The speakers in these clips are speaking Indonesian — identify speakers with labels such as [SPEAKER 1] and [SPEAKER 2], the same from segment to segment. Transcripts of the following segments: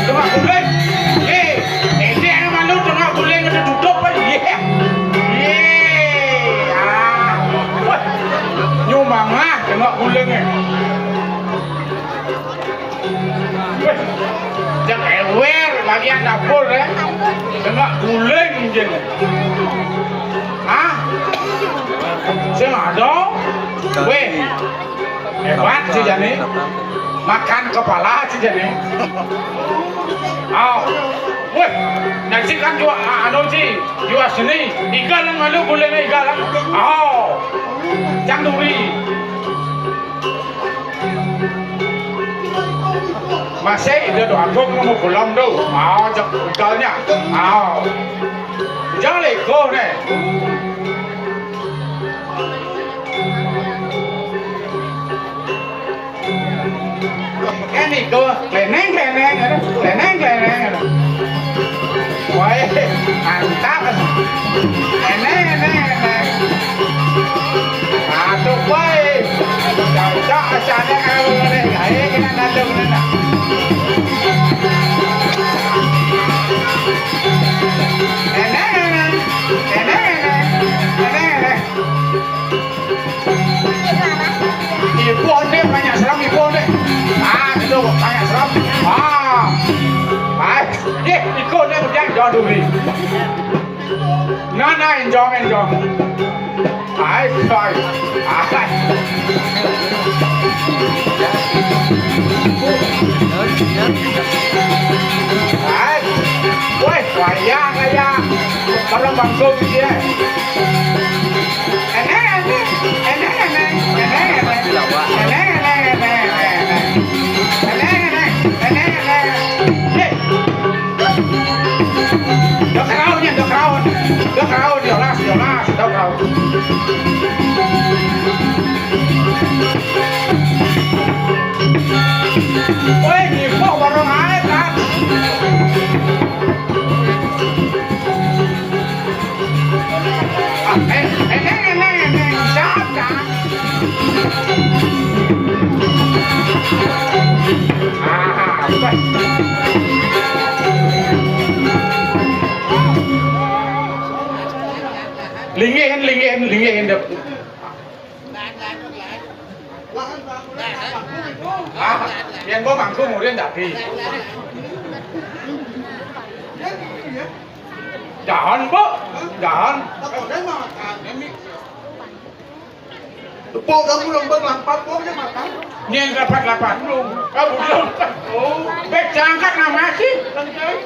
[SPEAKER 1] tengok guling. Ini yang malu tengok guling ada duduk apa? Nyumang lah tengok guling ni. Jangan ewer bagian dapur tengok guling je. Hah? Saya ada. Weh, hebat sih jani. Makan kepala sih jani. Weh, nasi kan jual sih, jual sini. Ikan yang malu boleh ikan lah. Jangan duri. Masih ada doa kong mau pulang tu. Ikannya. Jangan leko ni. Cái này cơ leneng quay hàng táp leneng tụi quay chào cho cha nó ao đây gãy cái nó lưng lên nè iPhone dia banyak seram iPhone dia. Itu banyak seram. Baik. Ikut dia berjang jauh dulu. Nah, enjoy. Baik. Baik. Woi, wayang. Kalau bangkok dia. Được rau, điều las, đâu rau. Ôi, nhìn phố vào nó hái ta. Lingin được. Yang gua mangku kemudian tapi. Jangan, Bu. Jangan.
[SPEAKER 2] Bộ đó belum berlampat, Bu dia makan.
[SPEAKER 1] Nyen dapat 8 belum. Kamu belum. Oh, bek jangkat nama sih.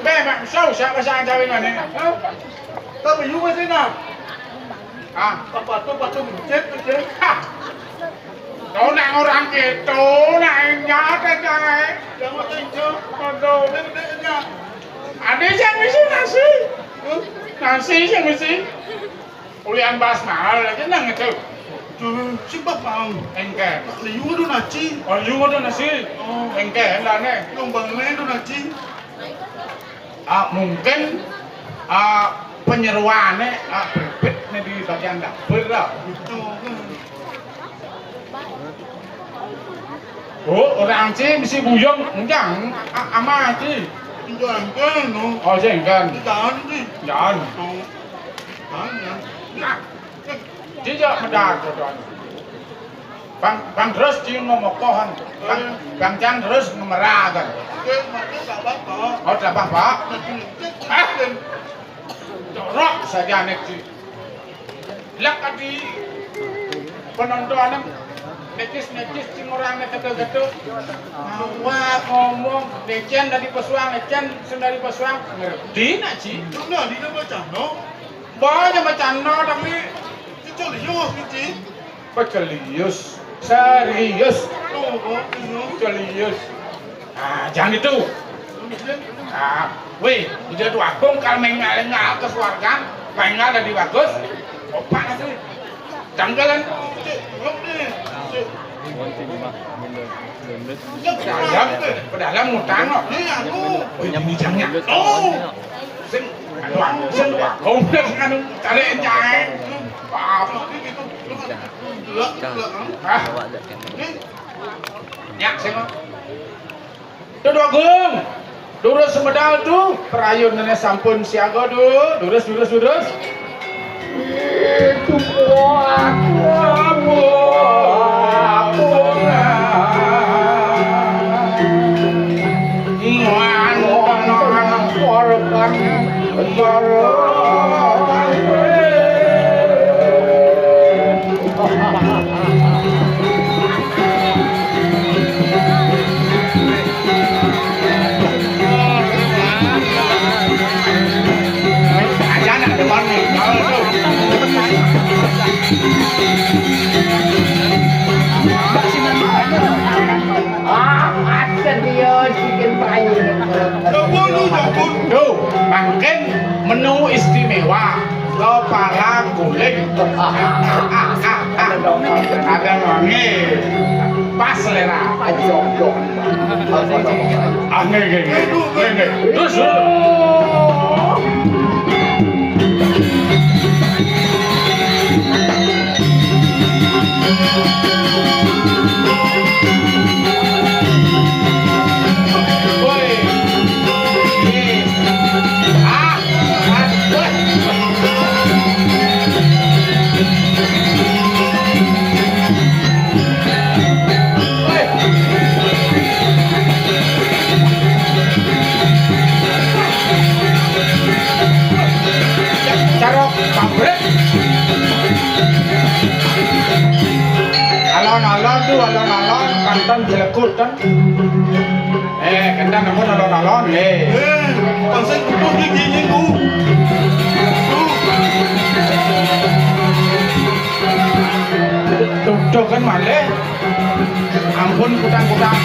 [SPEAKER 1] Bek mak sau siapa sang cawe mana?
[SPEAKER 2] Kau berjumpa ke sini? Patu chết.
[SPEAKER 1] Chỗ này orang gitu, naik nyata jangan.
[SPEAKER 2] Jangan tinggal.
[SPEAKER 1] Aduh.
[SPEAKER 2] Ada
[SPEAKER 1] Ada yang mesti nasi. Nasi yang mesti. Ulian bas mahal lagi nang itu.
[SPEAKER 2] Siapa bang?
[SPEAKER 1] Engke.
[SPEAKER 2] Liu tu nasi.
[SPEAKER 1] Oh, liu tu nasi. Engke lah ni.
[SPEAKER 2] Yang bang ni tu nasi.
[SPEAKER 1] Mungkin penyeruannya berbit di bagian dapur lah. Oh, orang sih mesti buyung, enggak, ama sih.
[SPEAKER 2] Jangan kan, no.
[SPEAKER 1] Oh, jangan.
[SPEAKER 2] Jangan sih.
[SPEAKER 1] Jangan.
[SPEAKER 2] Jangan.
[SPEAKER 1] Nah, tidak medar tuan. Bang terus dia ngomong kohan, bang jangan terus ngemerakan. Oh, tak apa. Jorok saja nekti. Lak di penonton necis cing orang kata-kata. Wah ngomong necen dari pesuang, necen dari pesuang. Ngerti nak ci?
[SPEAKER 2] Nah, di mana macam no?
[SPEAKER 1] Banyak macam no tapi
[SPEAKER 2] Celius ni.
[SPEAKER 1] Pecelius, serius. Celius. Jangan itu. Weh, dia tu aku kalau mengal ke keluarga, mengal dari bagus. Opak tu. Janggalan. Dalam mutang no. Ini jangan. Oh. Sen không được ăn cà rê nhai. Nhạc xem không? Tôi đo gương. Durus medal tuh, perayunannya sampun siaga tuh. Durus. Itu buat makin menu istimewa kepala guling ada wangi pas selera terus alon-alon kantan jelekut kan kantan namun alon-alon
[SPEAKER 2] pasal kumpul giginya
[SPEAKER 1] tuh kan male ampun kutang-kutang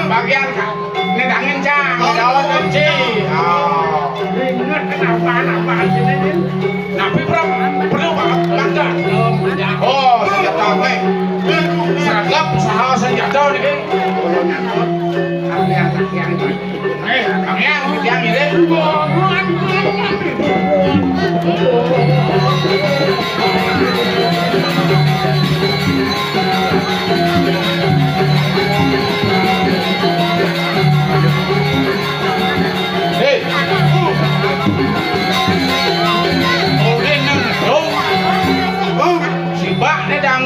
[SPEAKER 1] bagian nendangin cang daun kunci ingat kenapa sini nabi perlu banget senjata apa seragam usaha senjata nih yang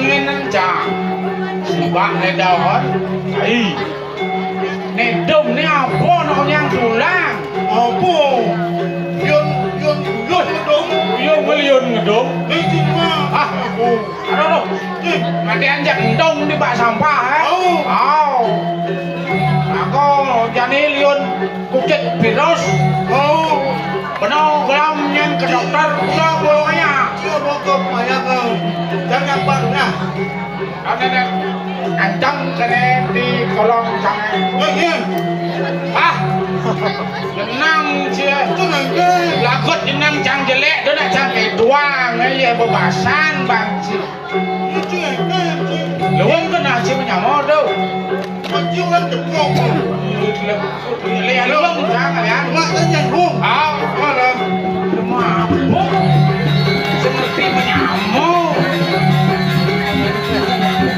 [SPEAKER 1] ini bác này đâu hết ấy này đùng này apa nó yang tulang apa yun mới yun ngedung itu mah aduh nanti anjak ndong di bak sampah aku jadi liun kucit virus benar gelam yang ke dokter udah bolongnya bokap banyak jangan pernah ada ancam kene di kolong jangan jenang cia jenang ke lagut jenang jang jelek dia nak cang doang kayak bebasan bangci.
[SPEAKER 2] Cing, cing.
[SPEAKER 1] Luang kena sih menyamor tuh.
[SPEAKER 2] Cing lan jepong.
[SPEAKER 1] Lihat luang jangan ya.
[SPEAKER 2] Mak tanya hong.
[SPEAKER 1] Ah,
[SPEAKER 2] Mana?
[SPEAKER 1] mabuk. Seperti menyamor.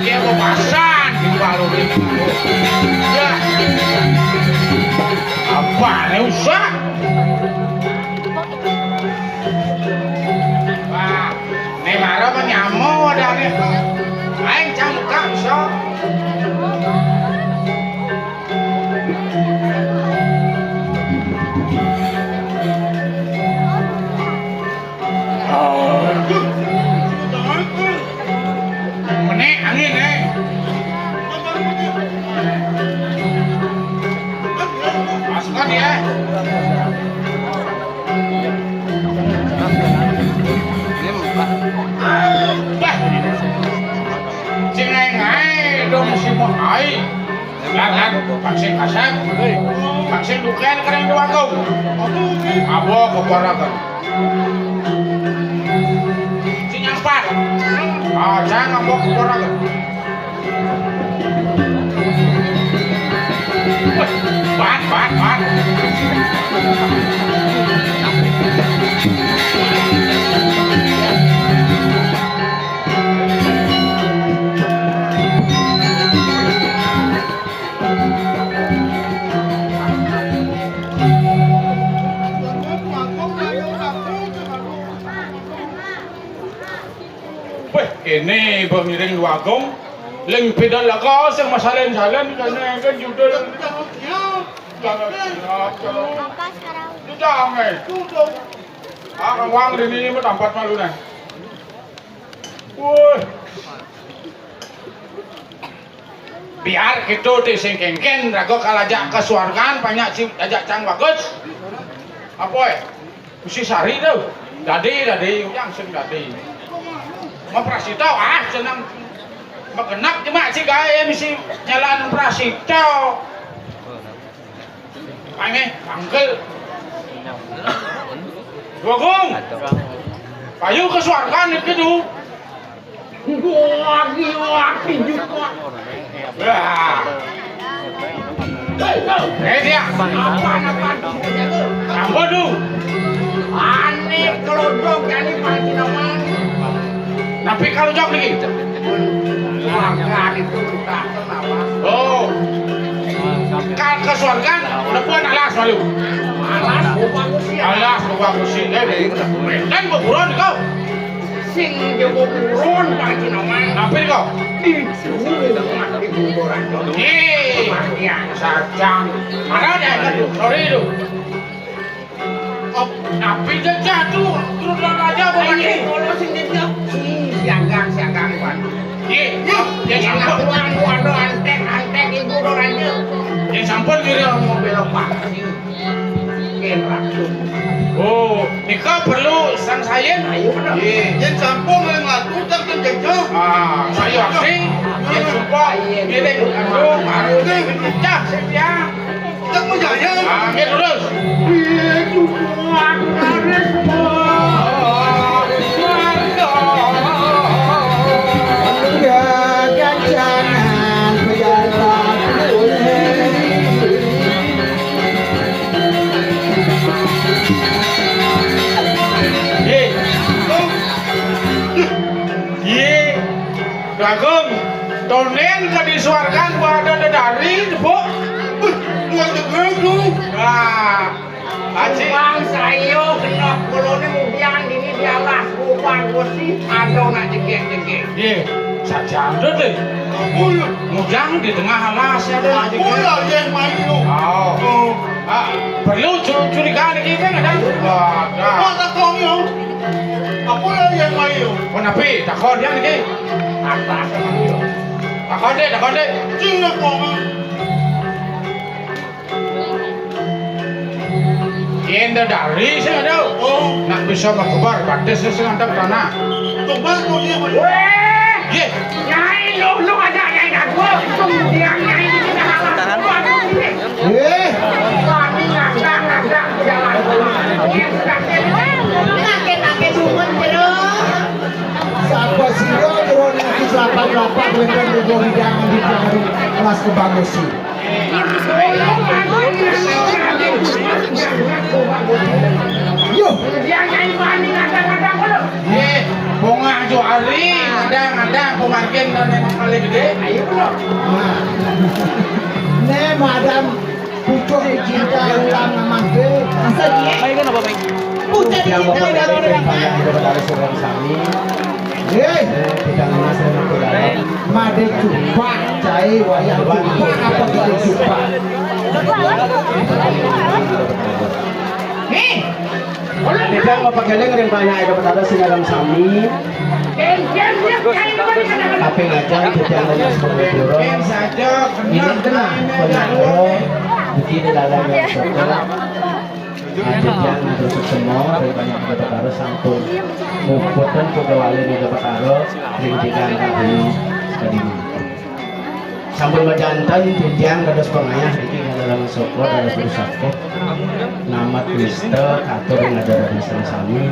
[SPEAKER 1] Kayak bebasan di baru ini. Ya. Apa nih usah? Wah, nih marah menyamor dari. Aing cangkang so. Menek angin nih. Masukkan ya. Bah. Cengai dong si mo ai. Lalat vaksin kasar. Vaksin duken kering dua kau. Abo keparakan. Sinyampat. Ah, jangan abo keparakan. Ban. Weh, ini pemiring Luagung. Leng pedal laga sing masalan-salan karena kan judul jangan
[SPEAKER 3] Apa sekarang?
[SPEAKER 1] jangan wang ini mah tempat malu nih. Woi. Biar gitu di sing kengken rago kalajak kesuargaan banyak sih ajak cang bagus. Apa mesti sari tuh. Dadi yang sing dadi. Mau prasita senang magenap cuma sih gaya mesti jalan prasita. Pange, panggil. Bagong. Payu kesuargaan itu. Waki juga. Wah. Dia. Apa tuh? Aneh kelodok jadi pagi namanya. Tapi kalau jok nih. Oh. Kalau kesuargaan udah buat alas malu. Alas bagus sih. Dan berburon kau. Sing jago buron pagi namanya. Apa kau? Iya, sajang. Mana ada sorry itu. Tapi jatuh turun aja bukan ini. Kalau sing dia siagang pan. Iya, ya sampun waduh antek ibu doranya. Ya sampun kira mau belok Pak. Oh, nikah perlu sang sayen. Ayo bener.
[SPEAKER 2] Yang sampung yang laku tak jejak.
[SPEAKER 1] Ah, saya aksi. Ya sumpah. Ini aduh, harus dicak ya.
[SPEAKER 2] Tak mau jaya.
[SPEAKER 1] Ah, ini terus.
[SPEAKER 2] Itu warga semua.
[SPEAKER 1] Bagong, tonen ke disuarkan pada dari, Bu.
[SPEAKER 2] Buat denger tuh.
[SPEAKER 1] Nah, Aci.
[SPEAKER 4] Bang sayo kena koloni mubian ini di alas kupang kursi atau nak jegek-jegek.
[SPEAKER 1] Ye, sajam deh.
[SPEAKER 2] Boleh.
[SPEAKER 1] Mujang di tengah alas ya deh.
[SPEAKER 2] Boleh yang main lu.
[SPEAKER 1] Oh. Ah, perlu curigaan ini kan ada?
[SPEAKER 2] Apa tak kau yo? Apa yang main lu?
[SPEAKER 1] Kenapa? Takut dia ni.
[SPEAKER 4] Atas sama yo.
[SPEAKER 1] Takut deh.
[SPEAKER 2] Cina kau.
[SPEAKER 1] Ini dari saya ada.
[SPEAKER 2] Oh,
[SPEAKER 1] Nak bisa berkebar, batas saya ada tanah.
[SPEAKER 2] coba kau dia boleh.
[SPEAKER 4] Weh,
[SPEAKER 1] Ye,
[SPEAKER 4] nyai lu ada nyai aku. Kemudian nyai ini dah halang. Lagi ngandang jalan. Ini sedang
[SPEAKER 3] Nake-nake sumun terus.
[SPEAKER 5] berapa bener gue jangan dicari kelas kebagus sih. Yo,
[SPEAKER 1] Bunga juari, kadang-kadang pemakin dan yang kali gede. Ayo bro.
[SPEAKER 5] nih madam pucuk cinta ulang nama gue. Masa dia? Pucuk
[SPEAKER 6] Yang
[SPEAKER 5] cinta
[SPEAKER 6] bapak
[SPEAKER 5] ulang
[SPEAKER 6] dari
[SPEAKER 5] nama
[SPEAKER 6] banyak daripada surga sami.
[SPEAKER 5] Hei,
[SPEAKER 6] Tidak mas dan tidak.
[SPEAKER 5] made cupa, cai wayang cupa apa gitu cupa?
[SPEAKER 6] Tidak bapak geleng yang banyak daripada surga sami. Tapi ngajak tidak hanya sebagai burung.
[SPEAKER 1] Yang saja
[SPEAKER 6] Ini kena pengaruh begini dalam yang sekolah. Yang ada semua dari banyak daripada sampun. Muputan pegawai ini daripada rintikan kami sekali ini. Sampun majantan jenjang dados pengayah iki dalam soko dados bersako. Nama Krista atur yang ada dari sami.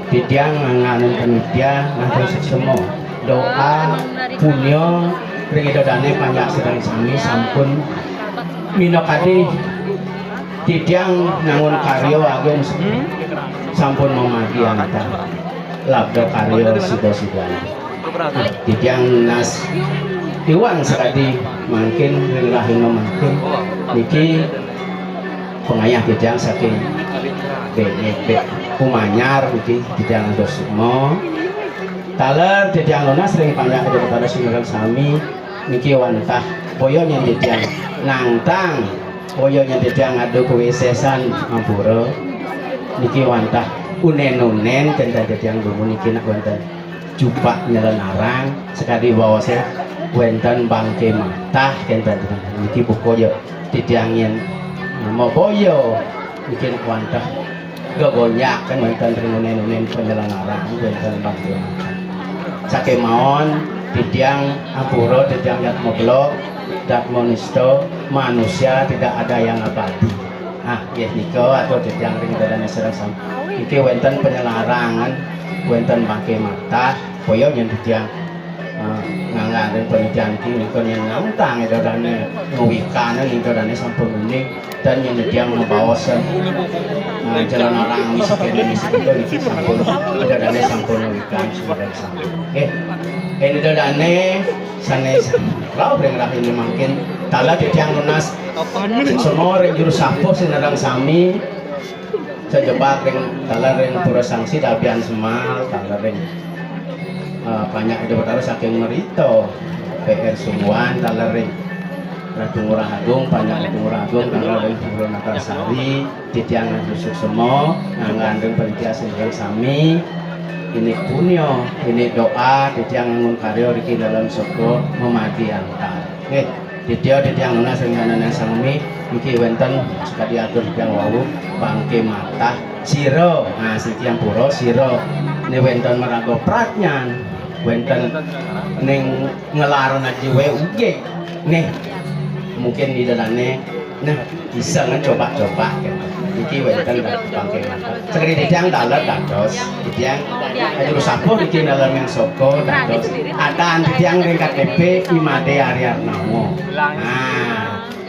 [SPEAKER 6] Tidiang nganganen penidya ngatur semua doa punya ring dodane panjang sedang sami sampun minokadi tidiang nangun karyo agung sampun memagi anta labdo karyo sido-sidane tidiang nas iwang sekali makin ring rahino makin niki pengayah tidiang saking bek kumanyar iki tidiang dosmo taler tidiang lona sering panjang daripada sinurang sami niki wantah boyonya tidiang nangtang boyonya tidiang adu kewesesan ampura niki wantah unen-unen tenda tidiang dulu niki nak wonten jupak nyelenarang sekali bawa saya wonten bangke matah tenda niki buko yo tidiang yen mau boyo niki nak wantah gogonyak kan wonten ringunen-unen penyelenarang wonten bangke sake maon tidiang ampura tidiang yatmo blok datmo nisto manusia tidak ada yang abadi yes niko atau tidiang ring dadane serasam iki wonten penyelarangan wonten bangke mata koyo yen tidiang ngangane penelitian iki niku yen nantang dadane nguwikan niku dadane sampun uning dan yang tidiang membawasan jalan orang miskin itu sampun dadane sampun nguwikan sudah sampun ini dadane sanes lau ring ini mungkin tala tidiang lunas semua ring juru sapo sinarang sami sejebak ring tala ring pura sangsi dapian semal tala ring banyak itu bertaruh saking merito PR sungguhan tala ring Ratu Murah Agung, banyak Ratu Murah Agung, tanggal dari Pulau Nakarsari, tidiang Susuk Semo, ngandung penitia sendiri sami, ini punyo, ini doa, tidiang ngun karyo riki dalam soko memadi antar. Tidiang nuna seringanan sami, iki wenten suka diatur tidiang wawu, bangke mata, siro, sitiang puro, siro, ini wenten merago pratnyan, wenten neng ngelaran aja uge, nih. Mungkin di dalamnya nah bisa coba-coba iki wonten bangke mata sekali tidiang dalar dados tidiang terus sapo iki dalam yang soko dados atan tidiang ring KTP imade Ariarnamo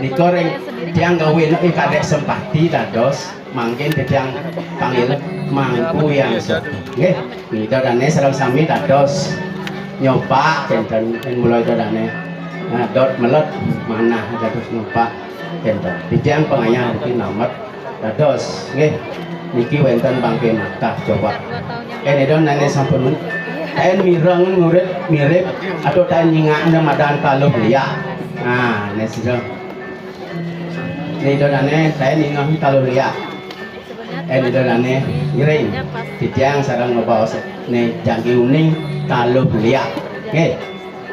[SPEAKER 6] niko ring tidiang gawe nek kadek sempati dados mangkin tidiang panggil mangku yang nggih niko dane sareng sami dados nyoba enten mulai dadane dot melet mana dados numpak enten tidiang pengayah iki namet dados nggih niki wonten bangke mata coba don nane sampun taen mireng ngurit mirip atau taen nyingakna madan kaluh liya nesiro do nane taen nyingah kaluh liya do nane ngiring tidiang sareng ngebaos ne jangki uning kaluh liya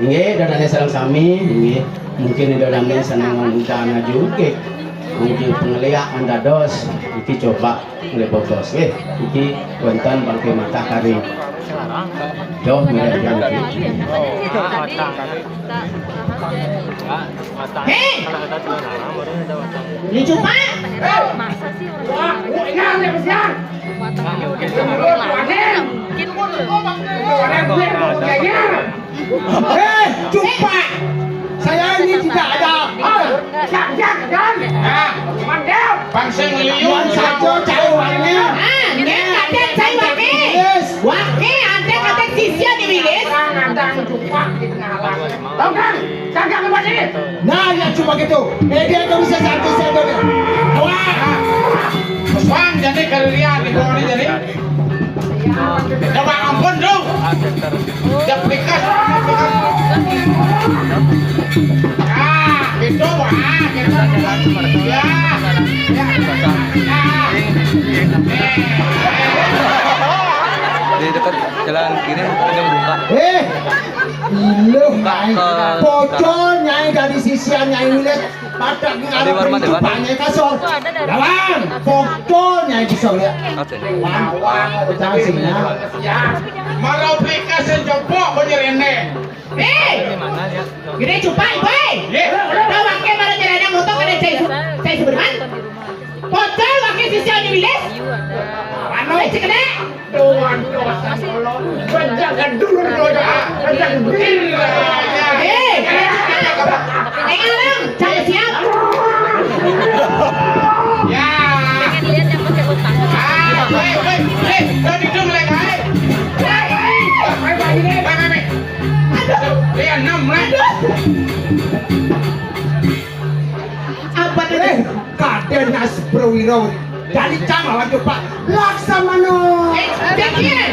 [SPEAKER 6] nggih dadane sareng sami nggih mungkin dadane seneng ngundang juga mungkin penglihat dados iki coba nglebogos nggih iki wonten bangke mata kari jauh mirip iki
[SPEAKER 5] Ini cuma.
[SPEAKER 3] Masa sih
[SPEAKER 4] Wah, ingat ya besian.
[SPEAKER 3] mungkin
[SPEAKER 5] Jumpa. Saya ini tidak ada.
[SPEAKER 4] Jangan.
[SPEAKER 1] Nah,
[SPEAKER 4] Mandel.
[SPEAKER 1] pangsing liu
[SPEAKER 5] Tuan saja cari uangnya.
[SPEAKER 7] Nek kadang saya wake.
[SPEAKER 5] Yes.
[SPEAKER 7] Wake ante kadang sisya di bilis.
[SPEAKER 4] Kadang jumpa di ngalang. Tahu kan? Jangan lewat sini.
[SPEAKER 5] Nah, ya cuma gitu. Dia nggak bisa satu saya dia. Wah.
[SPEAKER 1] Bang jadi kerjaan di bawah ini jadi. Coba ampun dong. Aplikasi. Ah, gitu wah, gitu. Ya.
[SPEAKER 8] Di dekat jalan kiri ada buka.
[SPEAKER 5] Iluh, nyai. Pocol nyai dari sisian nyai ulet. Pada
[SPEAKER 8] Di warma dewan.
[SPEAKER 5] nyai kasor. Dalam, pocol nyai bisa lihat.
[SPEAKER 8] Oke.
[SPEAKER 5] Wah, cacingnya.
[SPEAKER 1] Marau aplikasi jempol banyak ini.
[SPEAKER 7] Gede cupai, boy.
[SPEAKER 1] Ye.
[SPEAKER 7] Tahu wake mana jalan motor kada saya seberman. Pocol wake sisya di bilis. Anu cekene.
[SPEAKER 4] Tuan dosa tolong. Penjaga dulu dosa. Penjaga dulu.
[SPEAKER 7] Alam, saya siap.
[SPEAKER 1] Ya.
[SPEAKER 3] Pengen lihat yang pakai utang.
[SPEAKER 1] Dah duduk lagi. Dia 6 lah.
[SPEAKER 7] Apa tadi?
[SPEAKER 5] Kaden Nas Bro Wiro. Dari Cang lawan Pak. Laksamana.
[SPEAKER 7] Pikir.